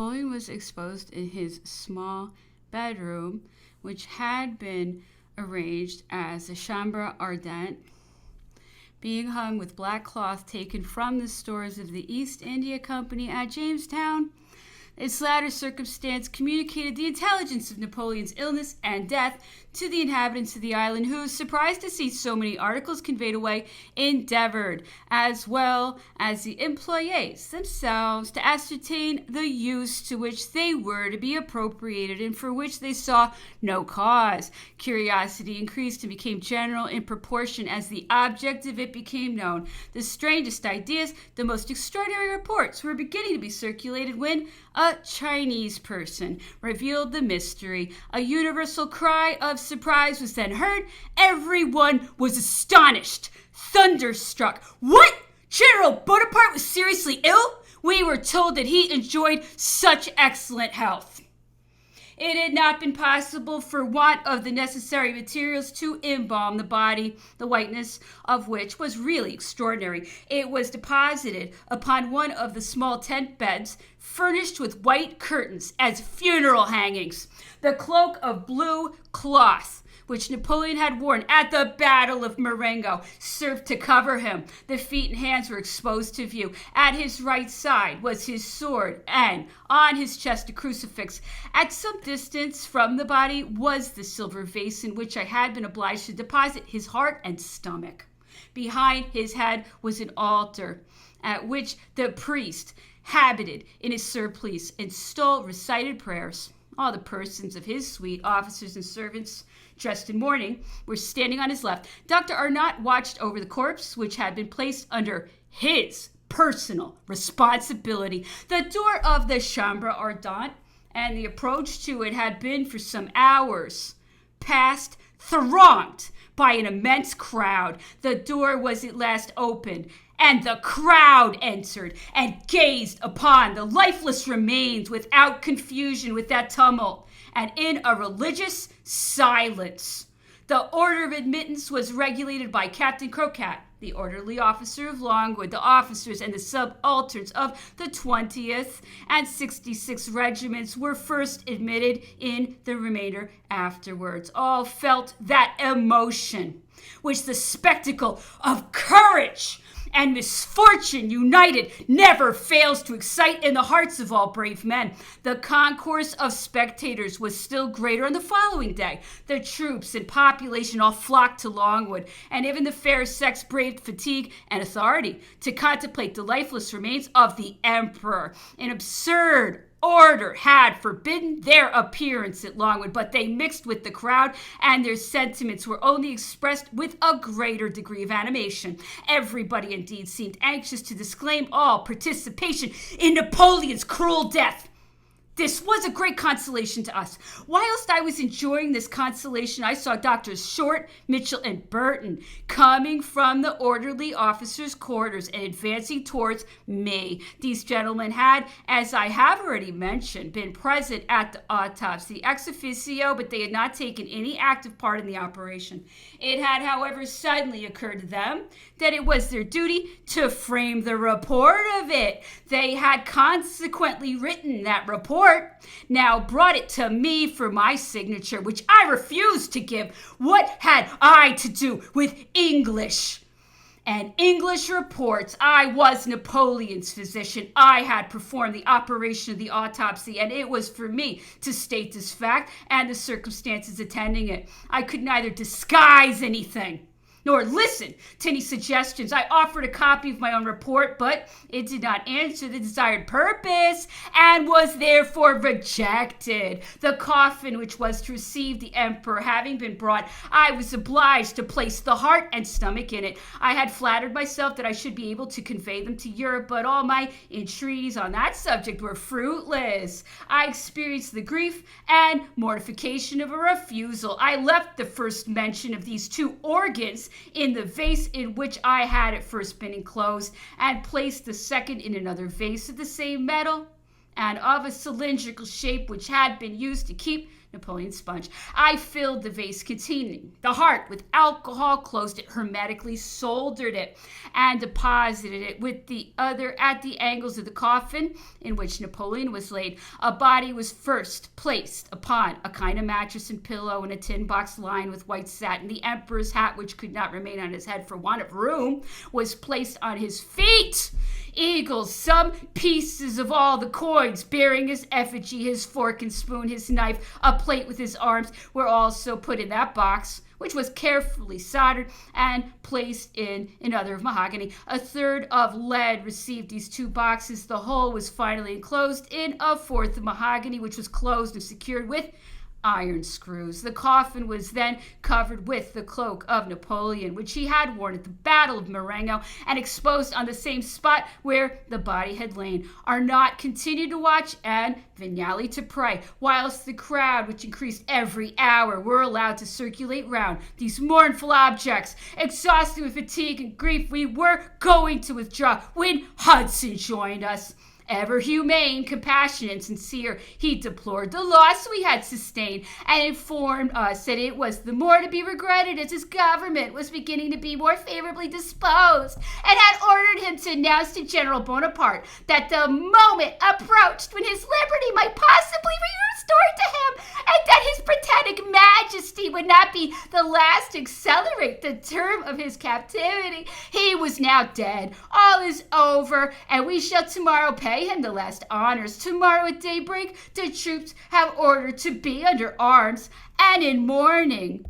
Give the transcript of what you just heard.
Napoleon was exposed in his small bedroom, which had been arranged as a chambre ardente, being hung with black cloth taken from the stores of the East India Company at Jamestown. This latter circumstance communicated the intelligence of Napoleon's illness and death to the inhabitants of the island, who, surprised to see so many articles conveyed away, endeavored, as well as the employees themselves, to ascertain the use to which they were to be appropriated, and for which they saw no cause. Curiosity increased and became general in proportion as the object of it became known. The strangest ideas, the most extraordinary reports were beginning to be circulated when a Chinese person revealed the mystery. A universal cry of surprise was then heard. Everyone was astonished, thunderstruck. What? General Bonaparte was seriously ill? We were told that he enjoyed such excellent health. It had not been possible, for want of the necessary materials, to embalm the body, the whiteness of which was really extraordinary. It was deposited upon one of the small tent beds, furnished with white curtains as funeral hangings. The cloak of blue cloth, which Napoleon had worn at the Battle of Marengo, served to cover him. The feet and hands were exposed to view. At his right side was his sword, and on his chest a crucifix. At some distance from the body was the silver vase in which I had been obliged to deposit his heart and stomach. Behind his head was an altar, at which the priest, habited in his surplice and stole recited prayers. All the persons of his suite, officers and servants, dressed in mourning, were standing on his left. Dr. Arnott watched over the corpse, which had been placed under his personal responsibility. The door of the chambre ardente and the approach to it had been for some hours past thronged by an immense crowd. The door was at last opened, and the crowd entered and gazed upon the lifeless remains without confusion, without tumult, and in a religious silence. The order of admittance was regulated by Captain Crocat, the orderly officer of Longwood. The officers and the subalterns of the 20th and 66th regiments were first admitted, in the remainder afterwards. All felt that emotion which the spectacle of courage and misfortune united never fails to excite in the hearts of all brave men. The concourse of spectators was still greater on the following day. The troops and population all flocked to Longwood, and even the fair sex braved fatigue and authority to contemplate the lifeless remains of the emperor. An absurd order had forbidden their appearance at Longwood, but they mixed with the crowd, and their sentiments were only expressed with a greater degree of animation. Everybody, indeed, seemed anxious to disclaim all participation in Napoleon's cruel death. This was a great consolation to us. Whilst I was enjoying this consolation, I saw Doctors Short, Mitchell, and Burton coming from the orderly officers' quarters and advancing towards me. These gentlemen had, as I have already mentioned, been present at the autopsy ex officio, but they had not taken any active part in the operation. It had, however, suddenly occurred to them that it was their duty to frame the report of it. They had consequently written that report, now brought it to me for my signature, which I refused to give. What had I to do with English and English reports? I was Napoleon's physician. I had performed the operation of the autopsy, and it was for me to state this fact and the circumstances attending it. I could neither disguise anything nor listen to any suggestions. I offered a copy of my own report, but it did not answer the desired purpose and was therefore rejected. The coffin which was to receive the emperor having been brought, I was obliged to place the heart and stomach in it. I had flattered myself that I should be able to convey them to Europe, but all my entreaties on that subject were fruitless. I experienced the grief and mortification of a refusal. I left the first mention of these two organs in the vase in which I had at first been enclosed, and placed the second in another vase of the same metal and of a cylindrical shape, which had been used to keep Napoleon's sponge. I filled the vase containing the heart with alcohol, closed it hermetically, soldered it, and deposited it with the other at the angles of the coffin in which Napoleon was laid. A body was first placed upon a kind of mattress and pillow in a tin box lined with white satin. The emperor's hat, which could not remain on his head for want of room, was placed on his feet. Eagles, some pieces of all the coins bearing his effigy, his fork and spoon, his knife, a plate with his arms, were also put in that box, which was carefully soldered and placed in another of mahogany. A third of lead received these two boxes. The whole was finally enclosed in a fourth of mahogany, which was closed and secured with iron screws. The coffin was then covered with the cloak of Napoleon, which he had worn at the Battle of Marengo, and exposed on the same spot where the body had lain. Arnott continued to watch and Vignali to pray, whilst the crowd, which increased every hour, were allowed to circulate round these mournful objects. Exhausted with fatigue and grief, we were going to withdraw when Hudson joined us. Ever humane, compassionate, and sincere, he deplored the loss we had sustained and informed us that it was the more to be regretted as his government was beginning to be more favorably disposed, and had ordered him to announce to General Bonaparte that the moment approached when his liberty might possibly be restored to him, and that his pretended majesty would not be the last to accelerate the term of his captivity. He was now dead. All is over, and we shall tomorrow pay him the last honors. Tomorrow at daybreak, the troops have ordered to be under arms, and in mourning